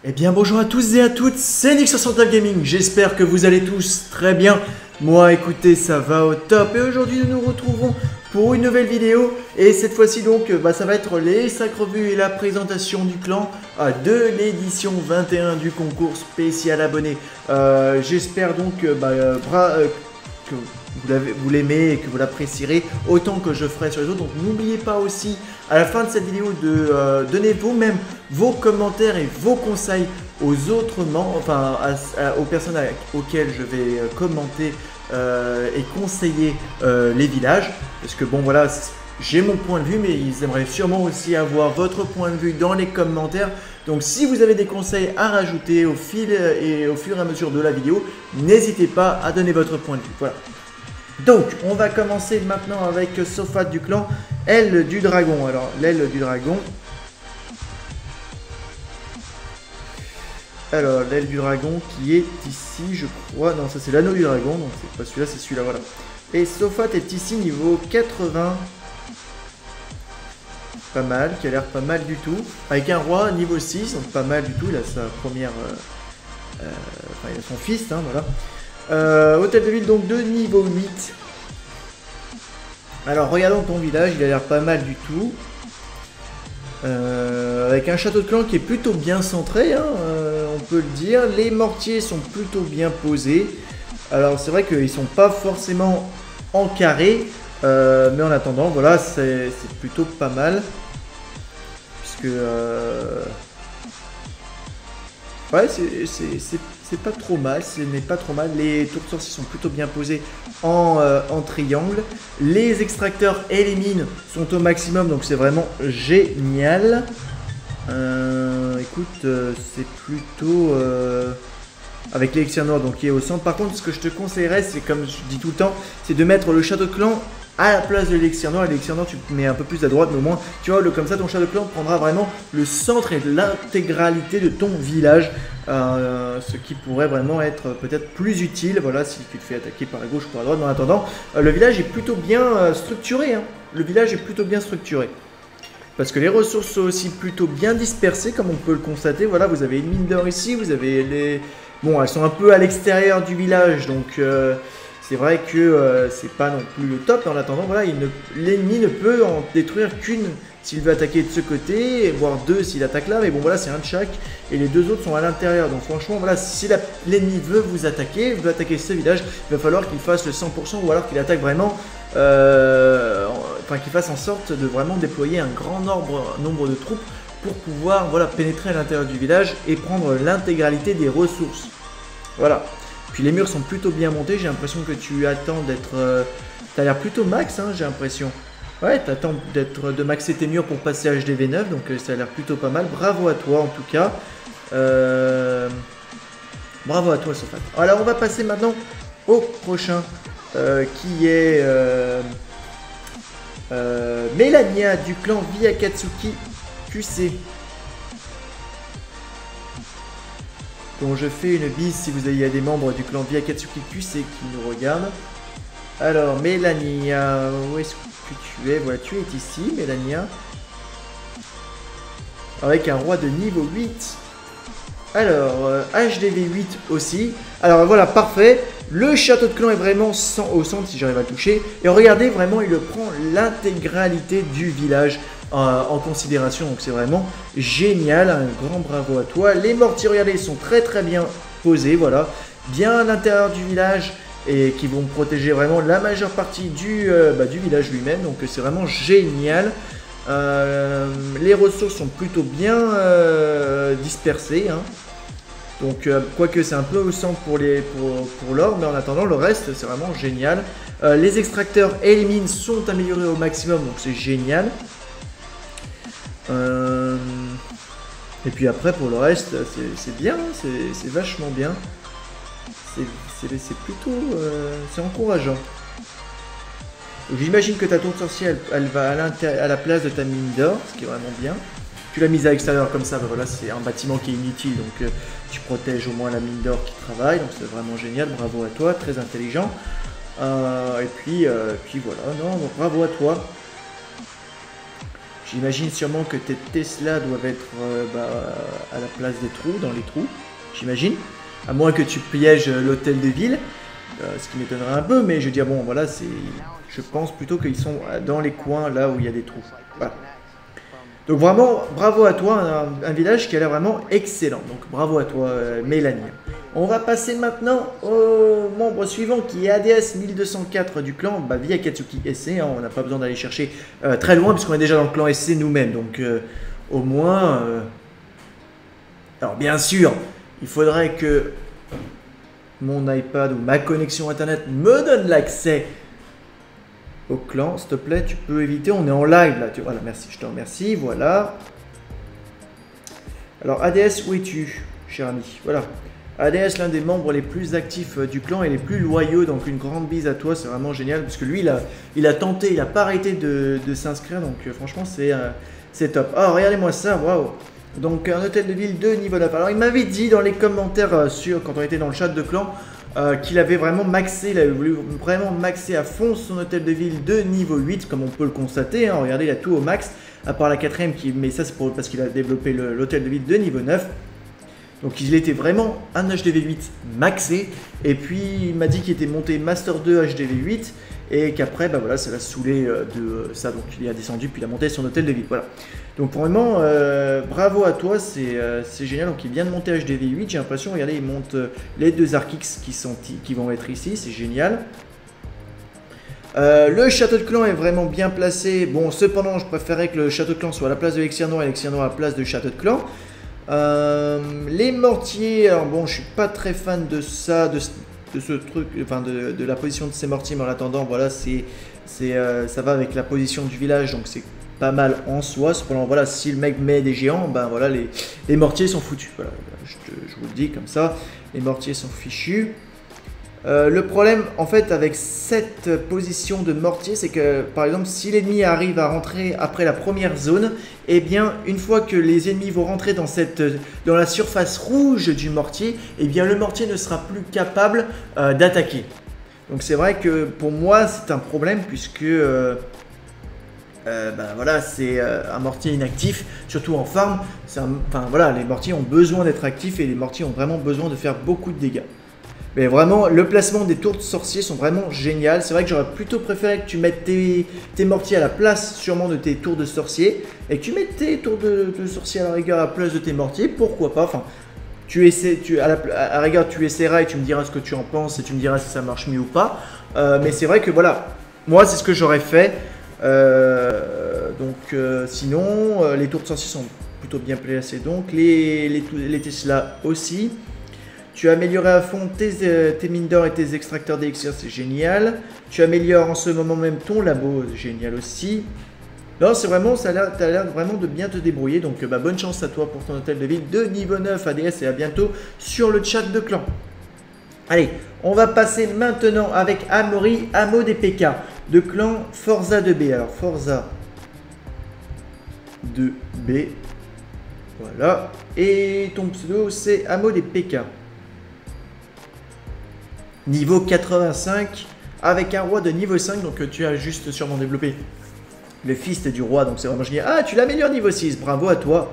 Eh bien bonjour à tous et à toutes, c'est Nix69 Gaming, j'espère que vous allez tous très bien. Moi écoutez, ça va au top et aujourd'hui nous nous retrouvons pour une nouvelle vidéo. Et cette fois-ci donc, ça va être les 5 revues et la présentation du clan de l'édition 21 du concours spécial abonné. J'espère donc que vous l'aimez et que vous l'apprécierez autant que je ferai sur les autres. Donc n'oubliez pas aussi à la fin de cette vidéo de donner vous-même vos commentaires et vos conseils aux autres membres, aux personnes auxquelles je vais commenter et conseiller les villages. Parce que bon voilà, j'ai mon point de vue, mais ils aimeraient sûrement aussi avoir votre point de vue dans les commentaires. Donc si vous avez des conseils à rajouter au fur et à mesure de la vidéo, n'hésitez pas à donner votre point de vue. Voilà. Donc, on va commencer maintenant avec Sofat du clan, aile du dragon. Alors, l'aile du dragon. Alors, l'aile du dragon qui est ici, je crois. Non, ça c'est l'anneau du dragon, donc c'est pas celui-là, c'est celui-là, voilà. Et Sofat est ici niveau 80. Pas mal, qui a l'air pas mal du tout. Avec un roi niveau 6, donc pas mal du tout. Il a sa première... il a son fils, hein, voilà. Hôtel de ville donc de niveau 8. Alors regardons ton village, il a l'air pas mal du tout. Avec un château de clan qui est plutôt bien centré, hein, on peut le dire. Les mortiers sont plutôt bien posés. Alors c'est vrai qu'ils sont pas forcément en carré, mais en attendant voilà, c'est plutôt pas mal. Puisque ouais, c'est pas trop mal, ce n'est pas trop mal. Les tours de sorciers sont plutôt bien posés en triangle. Les extracteurs et les mines sont au maximum, donc c'est vraiment génial. Écoute, c'est plutôt avec l'élixir noir donc qui est au centre. Par contre, ce que je te conseillerais, c'est comme je dis tout le temps, c'est de mettre le château de clan à la place de l'élixir noir. L'élixir noir, tu mets un peu plus à droite, mais au moins, tu vois, comme ça, ton château de clan prendra vraiment le centre et l'intégralité de ton village. Ce qui pourrait vraiment être peut-être plus utile, voilà, si tu te fais attaquer par la gauche ou par la droite. Mais en attendant, le village est plutôt bien structuré, hein. Le village est plutôt bien structuré. Parce que les ressources sont aussi plutôt bien dispersées, comme on peut le constater. Voilà, vous avez une mine d'or ici, vous avez les... Bon, elles sont un peu à l'extérieur du village, donc... c'est vrai que c'est pas non plus le top, mais en attendant, voilà, l'ennemi ne peut en détruire qu'une s'il veut attaquer de ce côté, voire deux s'il attaque là, mais bon voilà, c'est un de chaque, et les deux autres sont à l'intérieur, donc franchement, voilà, si l'ennemi veut vous attaquer, veut attaquer ce village, il va falloir qu'il fasse le 100%, ou alors qu'il attaque vraiment, qu'il fasse en sorte de vraiment déployer un grand nombre de troupes pour pouvoir, voilà, pénétrer à l'intérieur du village et prendre l'intégralité des ressources. Voilà. Puis les murs sont plutôt bien montés, j'ai l'impression que tu attends d'être... T'as l'air plutôt max, hein, j'ai l'impression. Ouais, t'attends de maxer tes murs pour passer à HDV9, donc ça a l'air plutôt pas mal. Bravo à toi en tout cas. Bravo à toi Sofat. Alors on va passer maintenant au prochain, qui est Melania du clan Vyakatsuki QC. Donc je fais une bise si vous avez des membres du clan Vyakatsuki QC qui nous regardent. Alors Melania, où est-ce que tu es? Voilà, tu es ici Melania. Avec un roi de niveau 8. Alors HDV 8 aussi. Alors voilà, parfait. Le château de clan est vraiment au centre si j'arrive à le toucher. Et regardez, vraiment il prend l'intégralité du village en considération, donc c'est vraiment génial, un grand bravo à toi. Les mortiers, regardez, sont très bien posés, voilà, bien à l'intérieur du village et qui vont protéger vraiment la majeure partie du village lui-même, donc c'est vraiment génial. Les ressources sont plutôt bien dispersées, hein. Donc quoique c'est un peu au centre pour l'or, mais en attendant le reste c'est vraiment génial. Les extracteurs et les mines sont améliorés au maximum, donc c'est génial. Et puis après pour le reste c'est bien, c'est vachement bien, c'est plutôt c'est encourageant. J'imagine que ta tour de sorcier elle va à la place de ta mine d'or, ce qui est vraiment bien. Tu l'as mise à l'extérieur comme ça, voilà, c'est un bâtiment qui est inutile, donc tu protèges au moins la mine d'or qui travaille, donc c'est vraiment génial, bravo à toi, très intelligent. Et puis voilà, non, donc bravo à toi. J'imagine sûrement que tes Tesla doivent être à la place des trous, dans les trous, j'imagine. À moins que tu pièges l'hôtel de ville, ce qui m'étonnerait un peu, mais je veux dire, bon, voilà, je pense plutôt qu'ils sont dans les coins, là où il y a des trous. Voilà. Donc vraiment, bravo à toi, un village qui a l'air vraiment excellent. Donc bravo à toi, Mélanie. On va passer maintenant au membre suivant qui est ADS 1204 du clan via Katsuki SC. Hein, on n'a pas besoin d'aller chercher très loin puisqu'on est déjà dans le clan SC nous-mêmes. Donc au moins... Alors bien sûr, il faudrait que mon iPad ou ma connexion internet me donne l'accès au clan. S'il te plaît, tu peux éviter, on est en live là. Voilà, merci, je te remercie, voilà. Alors ADS, où es-tu, cher ami? Voilà. ADS, l'un des membres les plus actifs du clan et les plus loyaux, donc une grande bise à toi, c'est vraiment génial, parce que lui, il a tenté, il n'a pas arrêté de s'inscrire, donc franchement, c'est top. Oh, regardez-moi ça, waouh! Donc un hôtel de ville de niveau 9. Alors il m'avait dit dans les commentaires quand on était dans le chat de clan, qu'il avait vraiment maxé, il avait voulu vraiment maxer à fond son hôtel de ville de niveau 8, comme on peut le constater, hein. Regardez, il a tout au max, à part la 4ème, mais ça c'est parce qu'il a développé l'hôtel de ville de niveau 9. Donc il était vraiment un HDV8 maxé, et puis il m'a dit qu'il était monté Master 2 HDV8, et qu'après, voilà, ça l'a saoulé de ça, donc il est descendu, puis il a monté son hôtel de ville, voilà. Donc vraiment, bravo à toi, c'est génial. Donc il vient de monter HDV8, j'ai l'impression, regardez, il monte les deux Arkix qui vont être ici, c'est génial. Le château de clan est vraiment bien placé. Bon, cependant, je préférais que le château de clan soit à la place de l'Elixir Noir et l'Elixir Noir à la place de château de clan. Les mortiers, alors bon, je suis pas très fan de ça, de ce truc, enfin de la position de ces mortiers, mais en attendant, voilà, ça va avec la position du village, donc c'est pas mal en soi. Cependant, voilà, si le mec met des géants, voilà, les mortiers sont foutus. Voilà, je vous le dis comme ça, les mortiers sont fichus. Le problème, en fait, avec cette position de mortier, c'est que, par exemple, si l'ennemi arrive à rentrer après la première zone, eh bien, une fois que les ennemis vont rentrer dans la surface rouge du mortier, eh bien, le mortier ne sera plus capable d'attaquer. Donc, c'est vrai que pour moi, c'est un problème puisque... voilà, c'est un mortier inactif, surtout en farm. Enfin voilà, les mortiers ont besoin d'être actifs et les mortiers ont vraiment besoin de faire beaucoup de dégâts. Mais vraiment, le placement des tours de sorciers sont vraiment géniales. C'est vrai que j'aurais plutôt préféré que tu mettes tes mortiers à la place sûrement de tes tours de sorciers et que tu mettes tes tours de sorciers à la rigueur à la place de tes mortiers, pourquoi pas. Enfin, à la rigueur, tu essaieras et tu me diras ce que tu en penses et tu me diras si ça marche mieux ou pas. Mais c'est vrai que voilà, moi c'est ce que j'aurais fait. Sinon, les tours de sorciers sont plutôt bien placés. Donc, les Tesla aussi. Tu as amélioré à fond tes mines d'or et tes extracteurs d'élixir, c'est génial. Tu améliores en ce moment même ton labo, c'est génial aussi. Non, c'est vraiment, tu as l'air vraiment de bien te débrouiller. Donc, bonne chance à toi pour ton hôtel de ville de niveau 9 ADS et à bientôt sur le chat de clan. Allez, on va passer maintenant avec Amaury, Amo des PK, de clan Forza 2B. Alors, Forza 2B, voilà. Et ton pseudo, c'est Amo des PK. Niveau 85, avec un roi de niveau 5, donc tu as juste sûrement développé le fils du roi, donc c'est vraiment génial. Ah, tu l'améliores niveau 6, bravo à toi.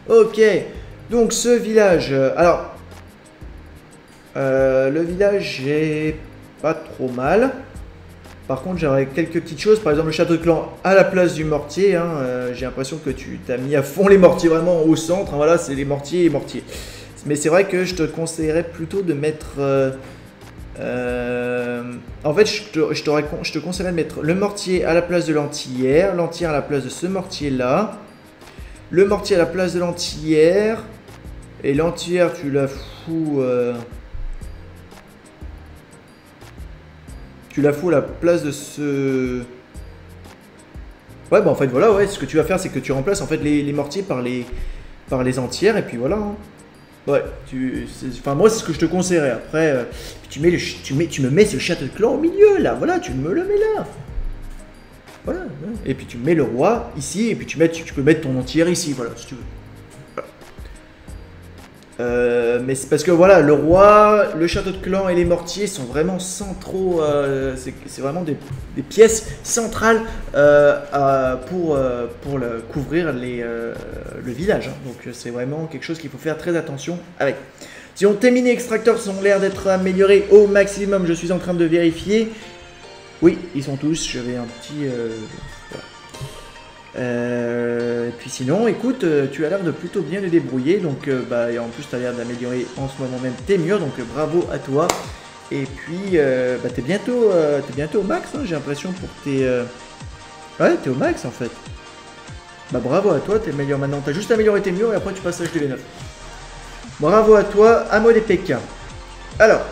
Ok, donc ce village, alors... le village est pas trop mal. Par contre, j'aurais quelques petites choses. Par exemple, le château de clan à la place du mortier. Hein. J'ai l'impression que tu t'as mis à fond les mortiers vraiment au centre. Hein. Voilà, c'est les mortiers et mortiers. Mais c'est vrai que je te conseillerais plutôt de mettre... en fait, je te conseillerais de mettre le mortier à la place de l'antière. L'antière à la place de ce mortier-là. Le mortier à la place de l'antière. Et l'antière, tu la fous... Tu la fous à la place de ce... Ouais, en fait, voilà, ouais, ce que tu vas faire, c'est que tu remplaces en fait les mortiers par les entières, et puis voilà. Hein. Ouais, enfin, moi, c'est ce que je te conseillerais. Après, tu me mets ce château de clan au milieu, là, voilà, tu me le mets là. Voilà, et puis tu mets le roi ici, et puis tu peux mettre ton entière ici, voilà, si tu veux. Mais c'est parce que voilà, le roi, le château de clan et les mortiers sont vraiment centraux. C'est vraiment des pièces centrales pour couvrir le village. Hein. Donc c'est vraiment quelque chose qu'il faut faire très attention avec. Si on termine extracteurs ont l'air d'être améliorés au maximum. Je suis en train de vérifier. Oui, ils sont tous. Je vais un petit. Et puis sinon, écoute, tu as l'air de plutôt bien les débrouiller, donc et en plus tu as l'air d'améliorer en ce moment même tes murs, donc bravo à toi. Et puis t'es bientôt au max, hein, j'ai l'impression pour tes... Ouais, t'es au max en fait. Bah bravo à toi, t'es meilleur maintenant, t'as juste amélioré tes murs et après tu passes à HDV9. Bravo à toi, Amod et PK. Alors,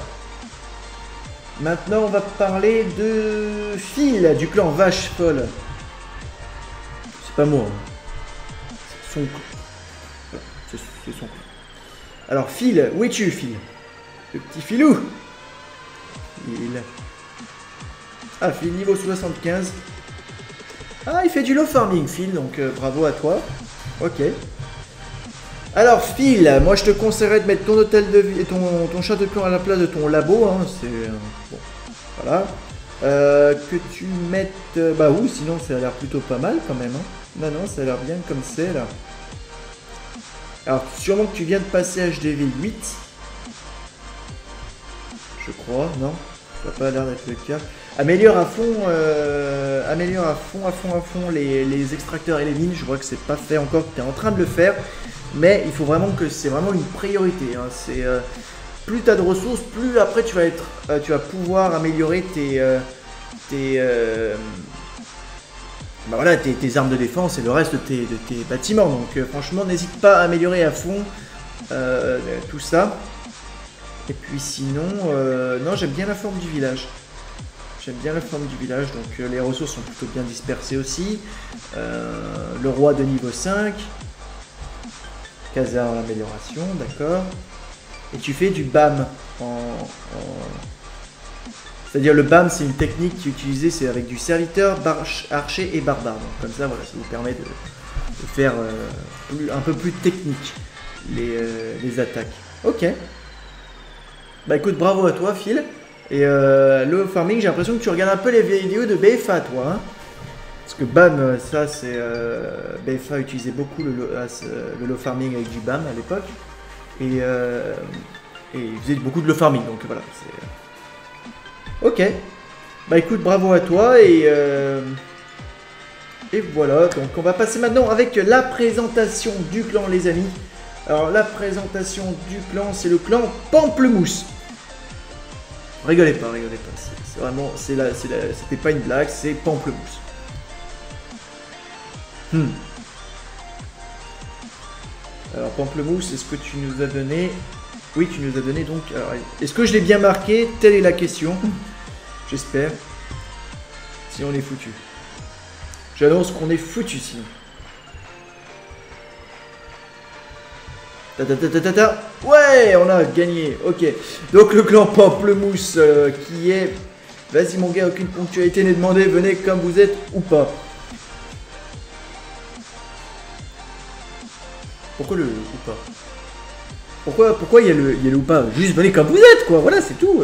maintenant on va parler de Phil du clan Vache Folle. Pas moi. C'est son clan. C'est son clan. Alors, Phil, où es-tu, Phil? Le petit Philou. Phil. Ah, Phil, niveau 75. Ah, il fait du low farming, Phil, donc bravo à toi. Ok. Alors, Phil, moi je te conseillerais de mettre ton hôtel de vie et ton château de clan à la place de ton labo. Hein, c'est. Bon. Voilà. Que tu mettes... bah oui, sinon ça a l'air plutôt pas mal quand même. Hein. Non, non, ça a l'air bien comme c'est là. Alors, sûrement que tu viens de passer HDV 8. Je crois, non? Ça n'a pas l'air d'être le cas. Améliore à fond, les extracteurs et les mines. Je vois que c'est pas fait encore, que tu es en train de le faire. Mais il faut vraiment que c'est vraiment une priorité. Hein. C'est... plus tu as de ressources, plus après tu vas pouvoir améliorer tes armes de défense et le reste de tes bâtiments. Donc franchement, n'hésite pas à améliorer à fond tout ça. Et puis sinon, non, j'aime bien la forme du village. J'aime bien la forme du village, donc les ressources sont plutôt bien dispersées aussi. Le roi de niveau 5. Caserne amélioration, d'accord. Et tu fais du BAM C'est-à-dire le BAM, c'est une technique qui est utilisée, c'est avec du serviteur, archer et barbare. Donc comme ça, voilà, ça vous permet de faire un peu plus technique les attaques. Ok. Bah écoute, bravo à toi, Phil. Et le farming, j'ai l'impression que tu regardes un peu les vidéos de BFA, toi. Hein, parce que BAM, ça, c'est... BFA utilisait beaucoup le low farming avec du BAM à l'époque. Et il faisait beaucoup de low farming, donc voilà. Ok. Bah écoute, bravo à toi et voilà. Donc on va passer maintenant avec la présentation du clan, les amis. Alors la présentation du clan, c'est le clan Pamplemousse. Rigolez pas, rigolez pas. C'est vraiment, c'était pas une blague, c'est Pamplemousse. Alors Pamplemousse, est-ce que tu nous as donné... Oui, tu nous as donné donc... Est-ce que je l'ai bien marqué? Telle est la question. J'espère. Si on est foutu. J'annonce qu'on est foutu sinon. Ouais, on a gagné. Ok. Donc le clan Pamplemousse qui est... Vas-y mon gars, aucune ponctualité n'est demandée. Venez comme vous êtes ou pas. Pourquoi le ou pas? Pourquoi il y a le ou pas? Juste venez comme vous êtes, quoi, voilà, c'est tout.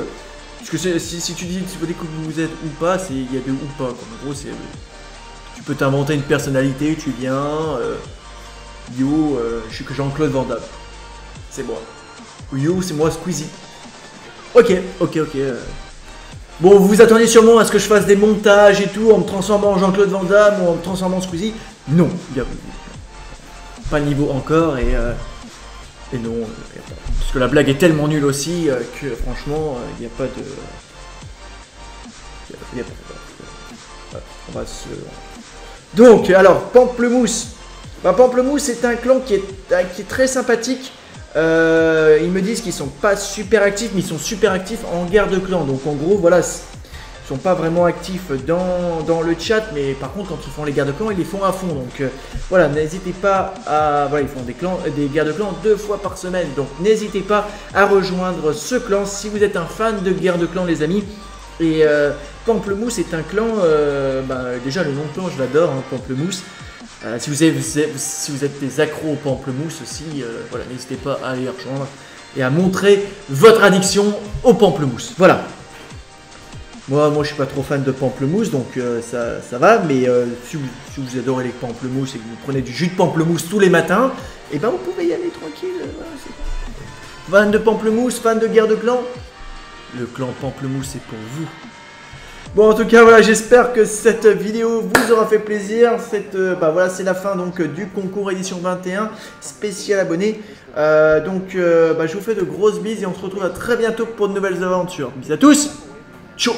Parce que si tu dis venez comme vous êtes ou pas, il y a de ou pas, quoi. En gros, c'est... tu peux t'inventer une personnalité, tu viens... yo, je suis que Jean-Claude Van Damme. C'est moi. Yo, c'est moi, Squeezie. Ok. Bon, vous vous attendiez sûrement à ce que je fasse des montages et tout, en me transformant en Jean-Claude Van Damme ou en me transformant en Squeezie. Non, pas le niveau encore et non, parce que la blague est tellement nulle aussi que franchement il n'y a pas de... on va se... Donc alors Pamplemousse. Bah, Pamplemousse est un clan qui est très sympathique. Ils me disent qu'ils sont pas super actifs, mais ils sont super actifs en guerre de clan. Donc en gros voilà, ils sont pas vraiment actifs dans le chat, mais par contre quand ils font les guerres de clan, ils les font à fond. Donc voilà, n'hésitez pas à... Voilà, ils font des guerres de clan 2 fois par semaine. Donc n'hésitez pas à rejoindre ce clan si vous êtes un fan de guerre de clan, les amis. Et Pamplemousse est un clan... déjà le nom de clan, je l'adore, hein, Pamplemousse. Si vous êtes des accros au pamplemousse aussi, voilà, n'hésitez pas à aller les rejoindre et à montrer votre addiction au pamplemousse. Voilà. Moi je suis pas trop fan de pamplemousse, donc ça va, mais si vous adorez les pamplemousses et que vous prenez du jus de pamplemousse tous les matins, et ben vous pouvez y aller tranquille. Voilà, fan de pamplemousse, fan de guerre de clan, le clan pamplemousse est pour vous. Bon, en tout cas, voilà, j'espère que cette vidéo vous aura fait plaisir. Voilà, c'est la fin donc du concours édition 21 spécial abonné. Je vous fais de grosses bises et on se retrouve à très bientôt pour de nouvelles aventures. Bisous à tous. Ciao.